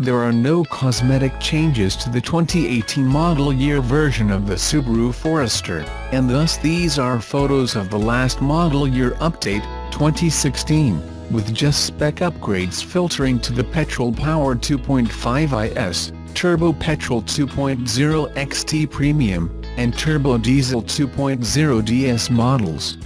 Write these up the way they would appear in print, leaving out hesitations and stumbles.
There are no cosmetic changes to the 2018 model year version of the Subaru Forester, and thus these are photos of the last model year update, 2016, with just spec upgrades filtering to the petrol-powered 2.5 IS, Turbo Petrol 2.0 XT Premium, and Turbo Diesel 2.0 DS models.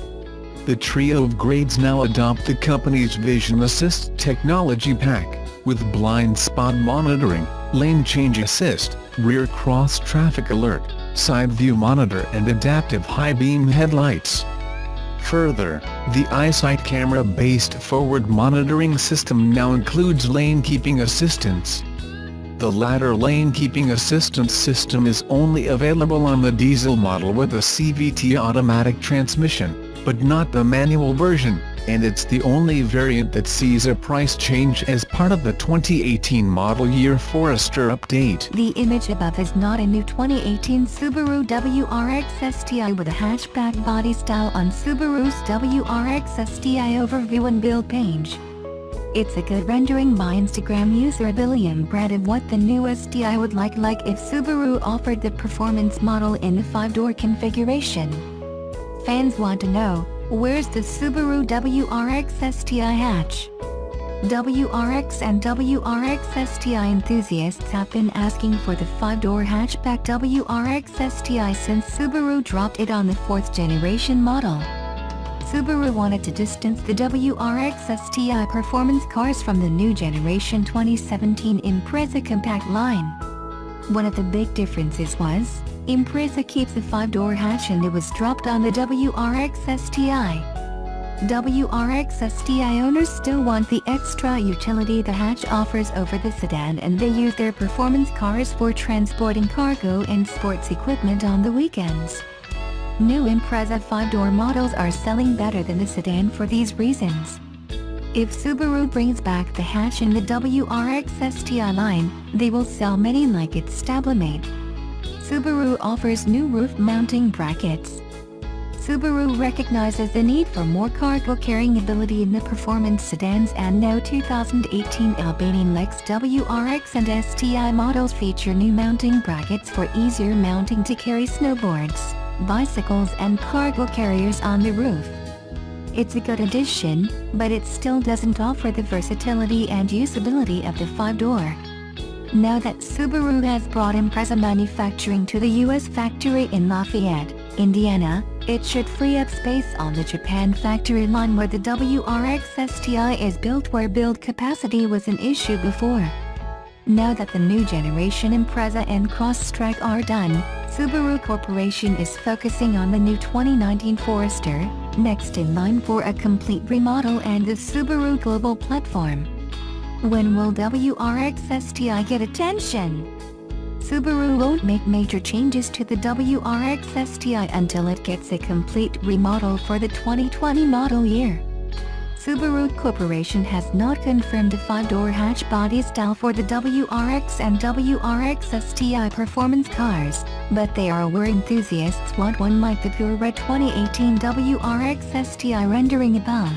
The trio of grades now adopt the company's Vision Assist technology pack, with blind spot monitoring, lane change assist, rear cross-traffic alert, side view monitor and adaptive high-beam headlights. Further, the eyesight camera-based forward monitoring system now includes lane-keeping assistance. The latter lane-keeping assistance system is only available on the diesel model with a CVT automatic transmission, but not the manual version, and it's the only variant that sees a price change as part of the 2018 model year Forester update. The image above is not a new 2018 Subaru WRX STI with a hatchback body style on Subaru's WRX STI overview and build page. It's a good rendering by Instagram user William Brad of what the new STI would like if Subaru offered the performance model in the 5-door configuration. Fans want to know, where's the Subaru WRX STI hatch? WRX and WRX STI enthusiasts have been asking for the 5-door hatchback WRX STI since Subaru dropped it on the 4th generation model. Subaru wanted to distance the WRX STI performance cars from the new generation 2017 Impreza compact line. One of the big differences was, Impreza keeps a 5-door hatch and it was dropped on the WRX STI. WRX STI owners still want the extra utility the hatch offers over the sedan, and they use their performance cars for transporting cargo and sports equipment on the weekends. New Impreza 5-door models are selling better than the sedan for these reasons. If Subaru brings back the hatch in the WRX STI line, they will sell many like its stablemate. Subaru offers new roof mounting brackets. Subaru recognizes the need for more cargo carrying ability in the performance sedans, and now 2018 Albanian Lex WRX and STI models feature new mounting brackets for easier mounting to carry snowboards, bicycles and cargo carriers on the roof. It's a good addition, but it still doesn't offer the versatility and usability of the 5-door. Now that Subaru has brought Impreza manufacturing to the US factory in Lafayette, Indiana, it should free up space on the Japan factory line where the WRX STI is built, where build capacity was an issue before. Now that the new generation Impreza and Crosstrek are done, Subaru Corporation is focusing on the new 2019 Forester, next in line for a complete remodel and the Subaru Global Platform. When will WRX STI get attention? Subaru won't make major changes to the WRX STI until it gets a complete remodel for the 2020 model year. Subaru Corporation has not confirmed a 5-door hatch body style for the WRX and WRX STI performance cars, but they are aware enthusiasts want one like the pure red 2018 WRX STI rendering above.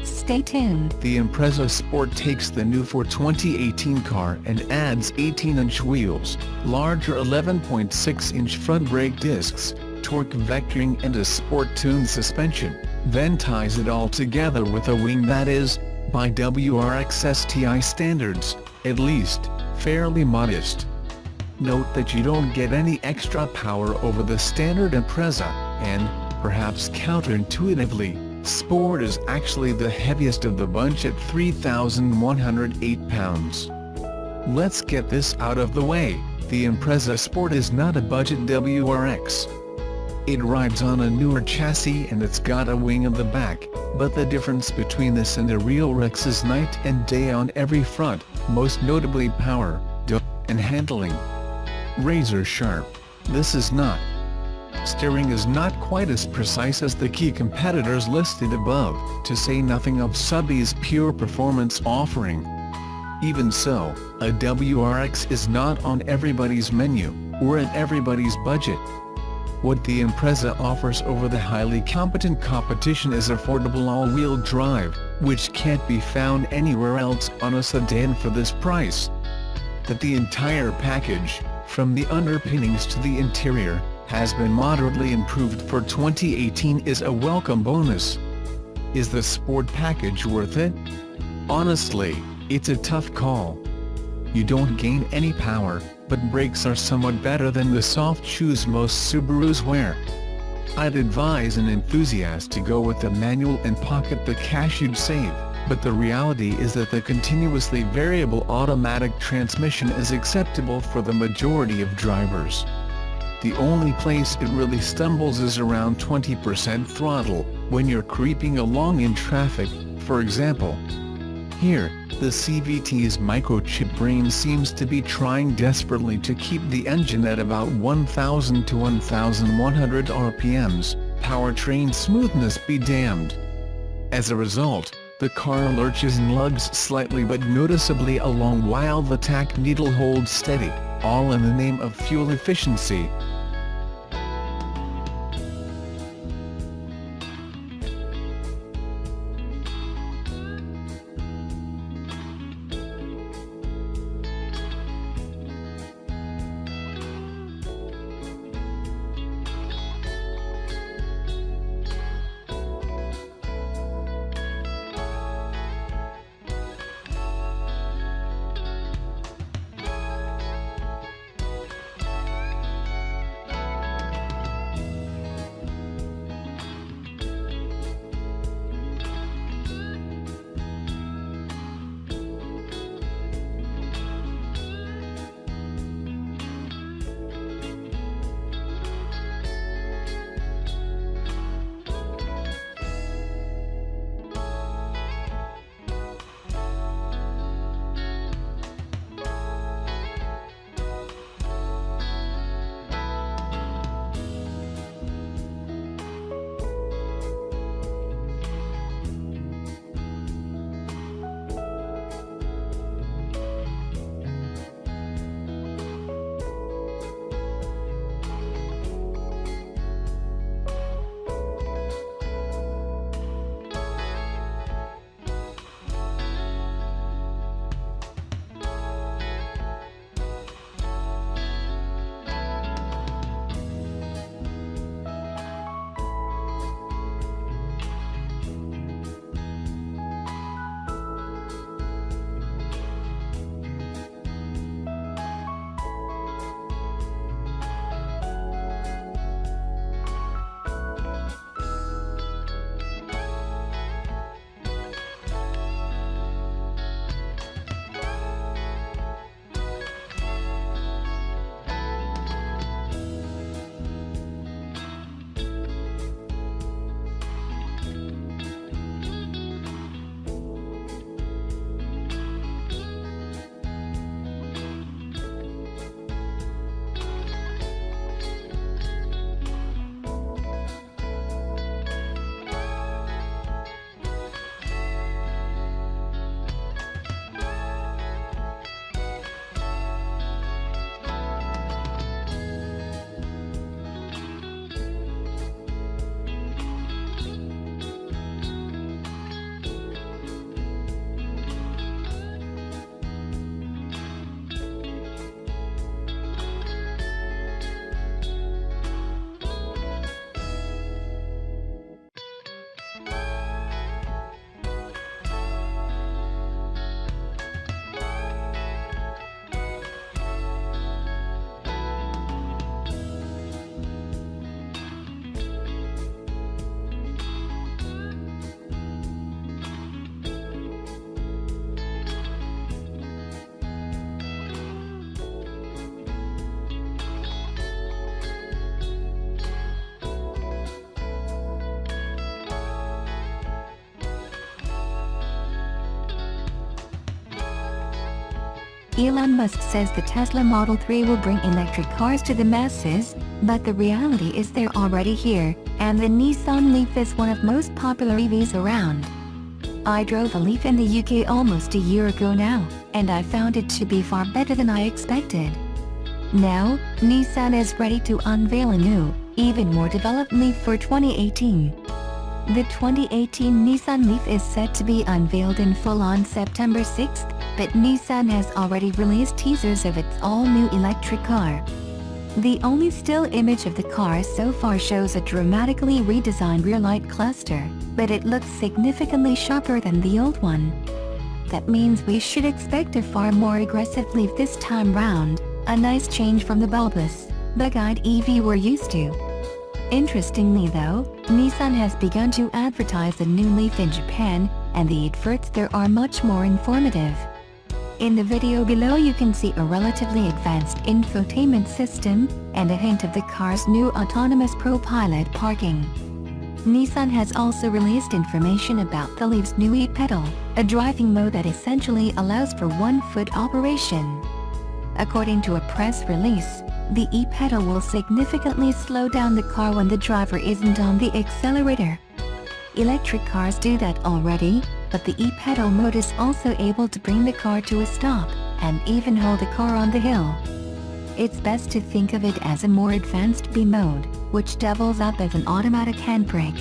Stay tuned. The Impreza Sport takes the new for 2018 car and adds 18-inch wheels, larger 11.6-inch front brake discs, torque vectoring and a sport-tuned suspension, then ties it all together with a wing that is, by WRX STI standards, at least, fairly modest. Note that you don't get any extra power over the standard Impreza, and, perhaps counterintuitively, Sport is actually the heaviest of the bunch at 3,108 pounds. Let's get this out of the way, the Impreza Sport is not a budget WRX. It rides on a newer chassis and it's got a wing in the back, but the difference between this and a real Rex is night and day on every front, most notably power, and handling. Razor sharp. This is not. Steering is not quite as precise as the key competitors listed above, to say nothing of Subi's pure performance offering. Even so, a WRX is not on everybody's menu, or at everybody's budget. What the Impreza offers over the highly competent competition is affordable all-wheel drive, which can't be found anywhere else on a sedan for this price. that the entire package, from the underpinnings to the interior, has been moderately improved for 2018 is a welcome bonus. Is the sport package worth it? Honestly, it's a tough call. You don't gain any power, but brakes are somewhat better than the soft shoes most Subarus wear. I'd advise an enthusiast to go with the manual and pocket the cash you'd save, but the reality is that the continuously variable automatic transmission is acceptable for the majority of drivers. The only place it really stumbles is around 20% throttle, when you're creeping along in traffic, for example. Here, the CVT's microchip brain seems to be trying desperately to keep the engine at about 1000 to 1100 RPMs, powertrain smoothness be damned. As a result, the car lurches and lugs slightly but noticeably along while the tach needle holds steady, all in the name of fuel efficiency. Elon Musk says the Tesla Model 3 will bring electric cars to the masses, but the reality is they're already here, and the Nissan Leaf is one of most popular EVs around. I drove a Leaf in the UK almost a year ago now, and I found it to be far better than I expected. Now, Nissan is ready to unveil a new, even more developed Leaf for 2018. The 2018 Nissan Leaf is set to be unveiled in full on September 6, but Nissan has already released teasers of its all-new electric car. The only still image of the car so far shows a dramatically redesigned rear light cluster, but it looks significantly sharper than the old one. That means we should expect a far more aggressive Leaf this time round, a nice change from the bulbous, bug-eyed EV we're used to. Interestingly though, Nissan has begun to advertise the new Leaf in Japan, and the adverts there are much more informative. In the video below you can see a relatively advanced infotainment system, and a hint of the car's new autonomous ProPilot parking. Nissan has also released information about the Leaf's new e-pedal, a driving mode that essentially allows for one-foot operation. According to a press release, the e-pedal will significantly slow down the car when the driver isn't on the accelerator. Electric cars do that already, but the e-pedal mode is also able to bring the car to a stop, and even hold the car on the hill. It's best to think of it as a more advanced B mode, which doubles up as an automatic handbrake.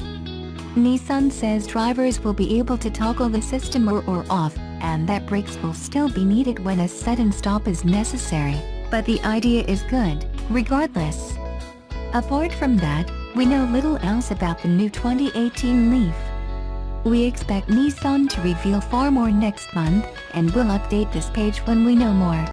Nissan says drivers will be able to toggle the system on or off, and that brakes will still be needed when a sudden stop is necessary, but the idea is good, regardless. Apart from that, we know little else about the new 2018 Leaf. We expect Nissan to reveal far more next month, and we'll update this page when we know more.